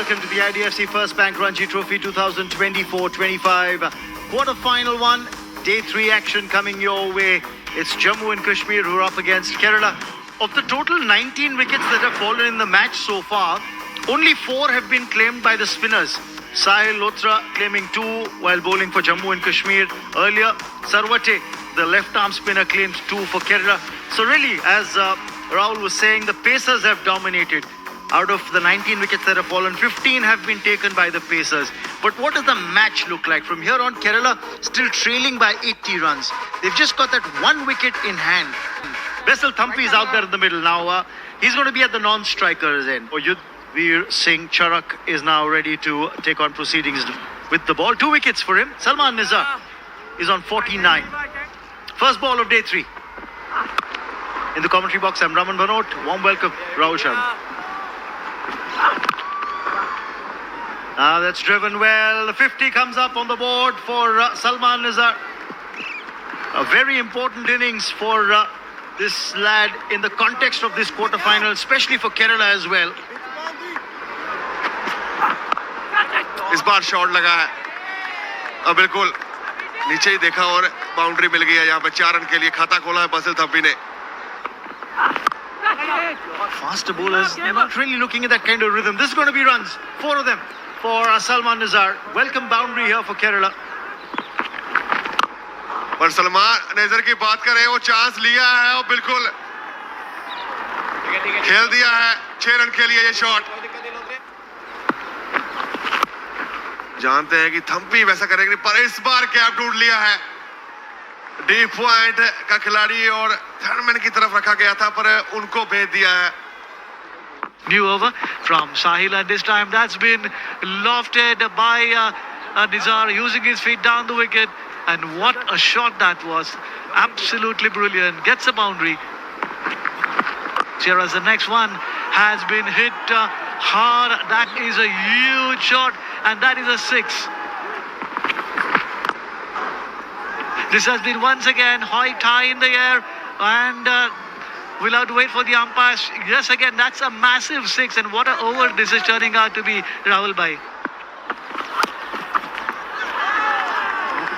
welcome to the IDFC First Bank Ranji Trophy 2024-25 quarter-final one, day 3 action coming your way. It's Jammu and Kashmir who are up against Kerala. Of the total 19 wickets that have fallen in the match so far, only 4 have been claimed by the spinners. Sahil Lotra claiming 2 while bowling for Jammu and Kashmir. Earlier, Sarwate, the left-arm spinner, claimed 2 for Kerala. So really, as Rahul was saying, the pacers have dominated. Out of the 19 wickets that have fallen, 15 have been taken by the pacers. But what does the match look like? From here on, Kerala still trailing by 80 runs. They've just got that 1 wicket in hand. Basil Thampi is out there in the middle now. He's going to be at the non-strikers end. Yudhvir Singh Charak is now ready to take on proceedings with the ball. 2 wickets for him. Salman Nizar is on 49. First ball of day 3. In the commentary box, I'm Raman Bhanot. Warm welcome, Rahul Sharma. That's driven well. The 50 comes up on the board for Salman Nizar. A very important innings for this lad in the context of this quarter-final, especially for Kerala as well. इस बार shot लगा है, अब बिल्कुल नीचे ही देखा और boundary मिल गई है। यहाँ पे 4 रन के लिए खाता खोला है बासिल थम्पी ने। Faster bowlers, they're not really looking at that kind of rhythm. This is going to be runs, 4 of them for Salman Nizar. Welcome boundary here for Kerala. पर सलमान नजर की बात करें, वो चांस लिया है और बिल्कुल खेल दिया है 6 रन के लिए ये शॉट। जानते हैं कि थम्पी वैसा करेंगे, पर इस बार कैप ढूंढ लिया है। डीप पॉइंट का खिलाड़ी और थर्डमैन की तरफ रखा गया था, पर उनको भेज दिया है। New over from Sahil, and this time that's been lofted by Nizar using his feet down the wicket. And what a shot that was. Absolutely brilliant. Gets a boundary. Whereas the next one has been hit hard. That is a huge shot, and that is a 6. This has been once again high in the air, and we'll have to wait for the umpires. Yes, again, that's a massive 6, and what an over this is turning out to be, Rahul Bhai.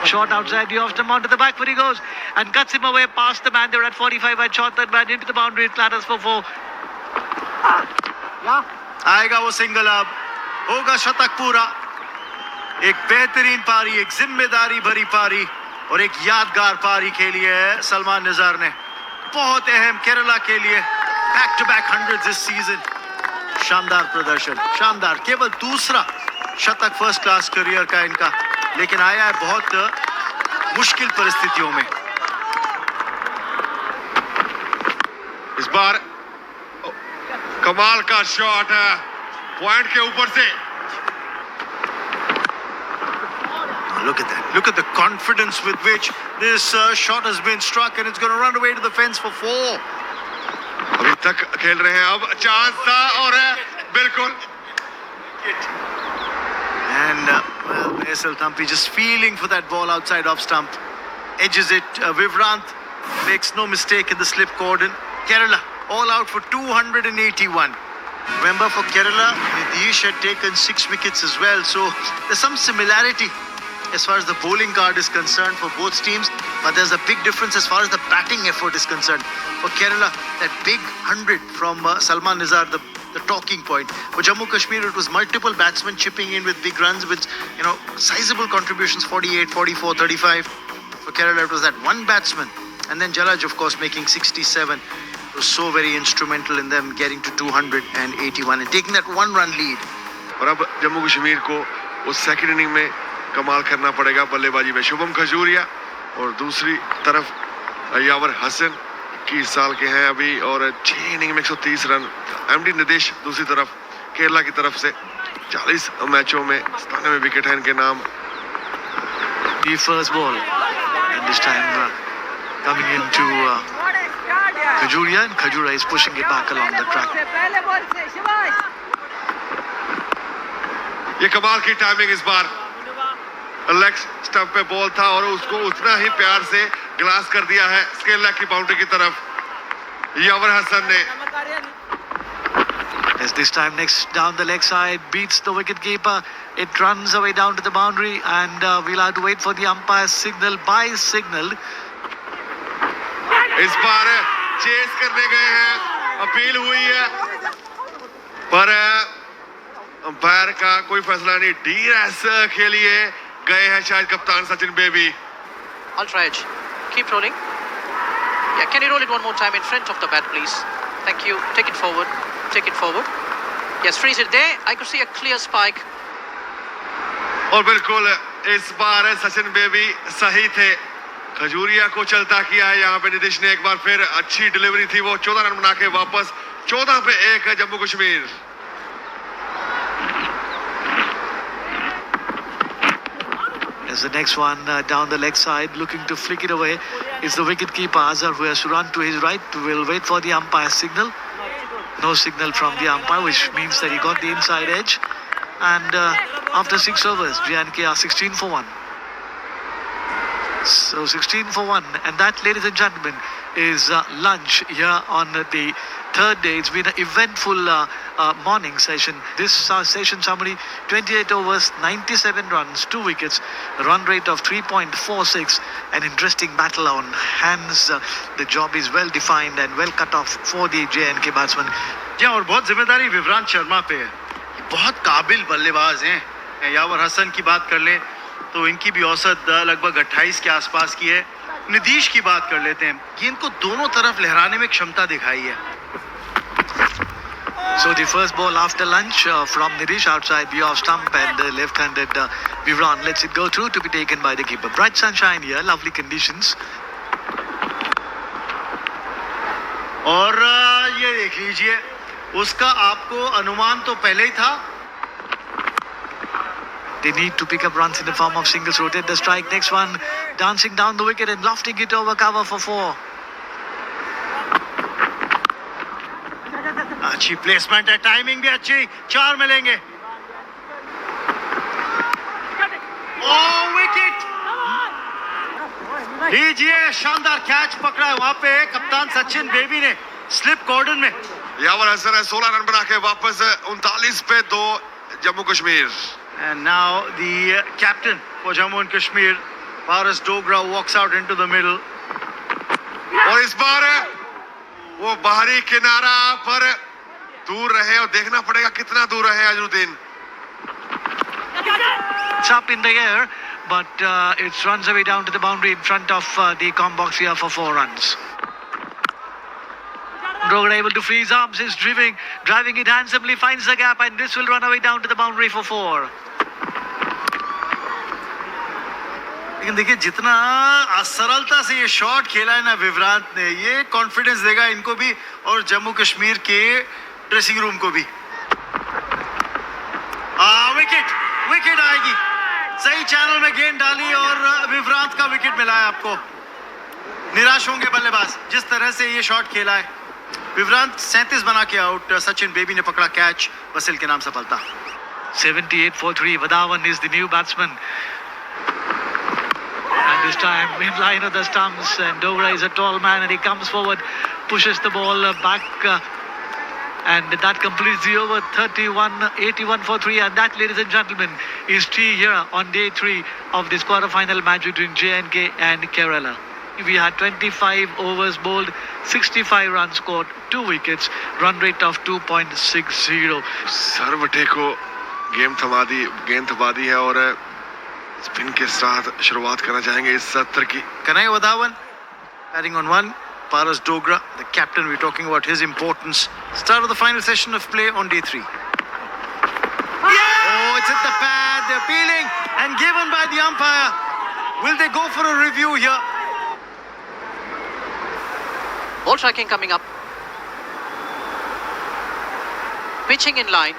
Shot outside the off stump, onto the back foot he goes and cuts him away past the man. They're at 45 and shot that man into the boundary. It clatters for 4. आएगा वो single, अब होगा शतक पूरा। एक बेहतरीन पारी, एक जिम्मेदारी भरी पारी और एक यादगार पारी खेली है सलमान निज़ार ने। बहुत अहम केरला के लिए, बैक टू बैक 100 इस सीजन। शानदार प्रदर्शन, शानदार। केवल दूसरा शतक फर्स्ट क्लास करियर का इनका, लेकिन आया है बहुत मुश्किल परिस्थितियों में। इस बार कमाल का शॉट है पॉइंट के ऊपर से। Look at that. Look at the confidence with which this shot has been struck, and it's going to run away to the fence for 4. अभी तक खेल रहे हैं, अब चांस था और बिल्कुल। And well, Basil Thampi just feeling for that ball outside off stump. Edges it. Vivrant makes no mistake in the slip cordon. Kerala all out for 281. Remember, for Kerala, Nitish had taken 6 wickets as well. So there's some similarity as far as the bowling card is concerned for both teams. But there's a big difference as far as the batting effort is concerned. For Kerala, that big 100 from Salman Nizar, the talking point. For Jammu Kashmir, it was multiple batsmen chipping in with big runs, with sizable contributions, 48, 44, 35. For Kerala, it was that one batsman, and then Jalaj, of course, making 67. It was so very instrumental in them getting to 281 and taking that 1-run lead. और अब जम्मू कश्मीर को उस second inning में कमाल करना पड़ेगा बल्लेबाजी में। शुभम खजूरिया और दूसरी तरफ यावर हसन 21 साल के हैं अभी, और 6 इनिंग में 130 रन। एमडी निदेश दूसरी तरफ केरला की तरफ से 40 मैचों में 97 विकेट है इनके नाम। The first ball, and this time coming into Khajuria, and Khajura is pushing it back along the track. ये कमाल की टाइमिंग इस बार। लेग स्टंप पे बॉल था और उसको उतना ही प्यार से ग्लास कर दिया है स्केल लेग की बाउंड्री की तरफ यावर हसन ने। As this time next down the leg side, beats the wicket keeper. It runs away down to the boundary, and we'll have to wait for the umpire's signal. By signal, इस बार chess करने गए हैं, appeal हुई है, पर umpire का कोई फैसला नहीं। DRS के लिए गए हैं शायद कप्तान Sachin baby. Ultra edge. Keep rolling. Yeah, can you roll it one more time in front of the bat, please? Thank you. Take it forward. Take it forward. Yes, freeze it there. I could see a clear spike. और बिल्कुल इस बार Sachin baby सही थे। खजूरिया को चलता किया है यहाँ पे नीतीश ने। एक बार फिर अच्छी डिलीवरी थी वो। 14 रन बना के वापस 14 पे 1 है Jammu Kashmir. as the next one down the leg side, looking to flick it away, is the wicket-keeper Azhar, who has to run to his right. Will wait for the umpire's signal. No signal from the umpire, which means that he got the inside edge. And after 6 overs, J&K are 16 for 1. So 16 for 1, and that, ladies and gentlemen, is lunch here on the third day. It's been an eventful morning session. This session summary: 28 overs, 97 runs, 2 wickets, run rate of 3.46. An interesting battle on hands. The job is well defined and well cut off for the J&K batsman. जी और बहुत जिम्मेदारी विवरांत शर्मा पे है। बहुत काबिल बल्लेबाज हैं। यावर हसन की बात कर लें तो इनकी भी औसत लगभग 28 के आसपास की है। नीतीश की बात कर लेते हैं कि इनको दोनों तरफ लहराने में क्षमता दिखाई है। So the first ball after lunch from Nitish outside the off stump, and the left-handed Vivran lets it go through to be taken by the keeper. Bright sunshine here, lovely conditions. और ये देख लीजिए, उसका आपको अनुमान तो पहले ही था। They need to pick up runs in the form of singles. Rotate the strike. Next one, dancing down the wicket and lofting it over cover for 4. अच्छी प्लेसमेंट है, टाइमिंग भी अच्छी। 4 मिलेंगे। विकेट लीजिए, शानदार कैच पकड़ा है वहां पे कप्तान सचिन बेबी ने स्लिप कॉर्डन में। यावर हसन है 16 रन बना के वापस 39 पे 2 Jammu Kashmir. And now the captain for Jammu and Kashmir, Paras Dogra, walks out into the middle. और इस बार वो बाहरी किनारा पर दूर रहे और देखना पड़ेगा कितना दूर रहे Azharuddin. It's up in the air, but it runs away down to the boundary in front of the com box here for 4 runs. Dogra able to freeze arms, is driving it handsomely, finds the gap, and this will run away down to the boundary for 4. लेकिन देखिए जितना सरलता से ये shot खेला है ना विवरांत ने, ये कॉन्फिडेंस देगा इनको भी और जम्मू कश्मीर के ड्रेसिंग रूम को भी। विकेट आएगी, सही चैनल में गेंद डाली और विवरांत का विकेट मिला है आपको। निराश होंगे बल्लेबाज जिस तरह से ये शॉट खेला है। विवरांत 37 बना के आउट। सचिन बेबी ने पकड़ा कैच, वसील के नाम सफलता। 78 for 3. Vadhavan is the new batsman. And this time in line of the stumps, and Dogra is a tall man and he comes forward, pushes the ball back, and that completes the over. 81 for 3, and that, ladies and gentlemen, is tea here on day 3 of this quarter-final match between J&K and Kerala. We had 25 overs bowled, 65 runs scored, 2 wickets, run rate of 2.60. Sarwate को गेंद थमा दी है और spin के साथ शुरुआत करना चाहेंगे इस सत्र की। Kanai Vadhavan batting on 1. Paras Dogra, the captain, we're talking about his importance. Start of the final session of play on day 3. Oh, it's at the pad. They're appealing and given by the umpire. Will they go for a review here? Ball striking coming up. Pitching in line.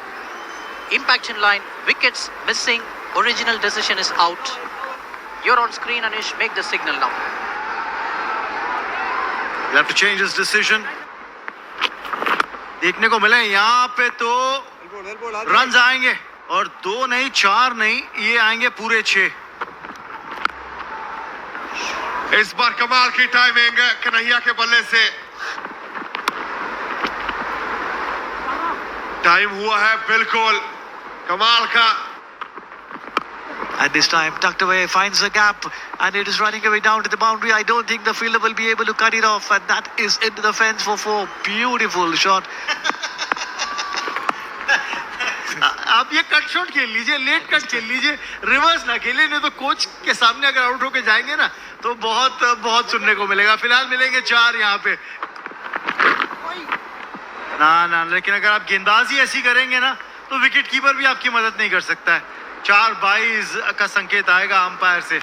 Impact in line. Wickets missing. Original decision is out. You're on screen, Anish. Make the signal now. He'll have to change his decision. देखने को मिले यहाँ पे तो runs आएंगे और 2 नहीं 4 नहीं, ये आएंगे पूरे 6। इस बार कमाल की टाइमिंग कन्हैया के बल्ले से। टाइम हुआ है बिल्कुल कमाल का. And this time, tucked away, finds a gap, and it is running away down to the boundary. I don't think the fielder will be able to cut it off, and that is into the fence for 4. Beautiful shot. आप ये cut shot खेल लीजिए, late cut खेल लीजिए, reverse ना खेलिए, नहीं तो कोच के सामने अगर आउट होके जाएंगे ना तो बहुत बहुत सुनने को मिलेगा. फिलहाल मिलेंगे 4 यहाँ पे. ना लेकिन अगर आप गेंदबाजी ऐसी करेंगे ना तो विकेट कीपर भी आपकी मदद नहीं कर सकता है. 4-22 का संकेत आएगा अंपायर से.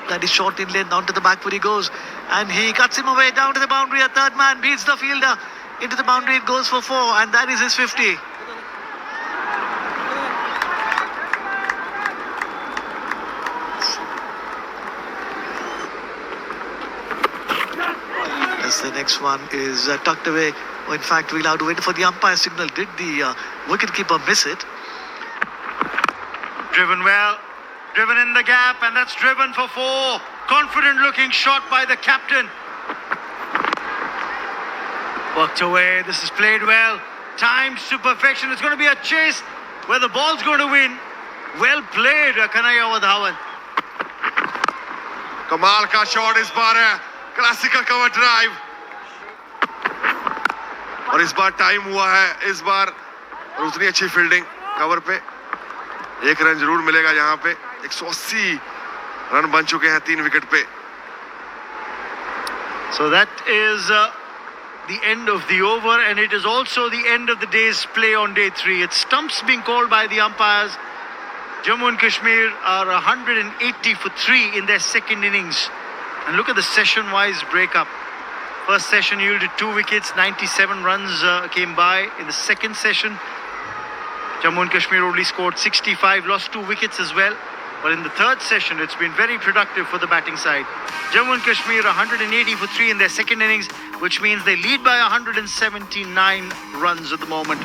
That is short in length, down to the back foot he goes, and he cuts him away down to the boundary. A third man beats the fielder into the boundary. It goes for 4, and that is his 50. As the next one is tucked away. Oh, in fact, we'll have to wait for the umpire signal. Did the wicketkeeper miss it? Driven well, driven in the gap, and that's driven for 4. Confident looking shot by the captain. Worked away, this is played well, timed to perfection. It's going to be a chase where the ball's going to win. Well played, Kanhaiya Wadhawan. कमाल का shot इस बार है, classical cover drive. और इस बार time हुआ है इस बार, और उतनी अच्छी फील्डिंग कवर पे. 1 रन जरूर मिलेगा यहाँ पे. 180 रन बन चुके हैं 3 विकेट पे. So that is the end of the over, and it is also the end of the day's play on day 3. It's stumps being called by the umpires. Jammu and Kashmir are 180 for 3 in their second innings. And look at the session-wise breakup. First session yielded 2 wickets, 97 runs came by. In the second session, Jammu and Kashmir only scored 65, lost 2 wickets as well. But in the third session, it's been very productive for the batting side. Jammu and Kashmir 180 for 3 in their second innings, which means they lead by 179 runs at the moment.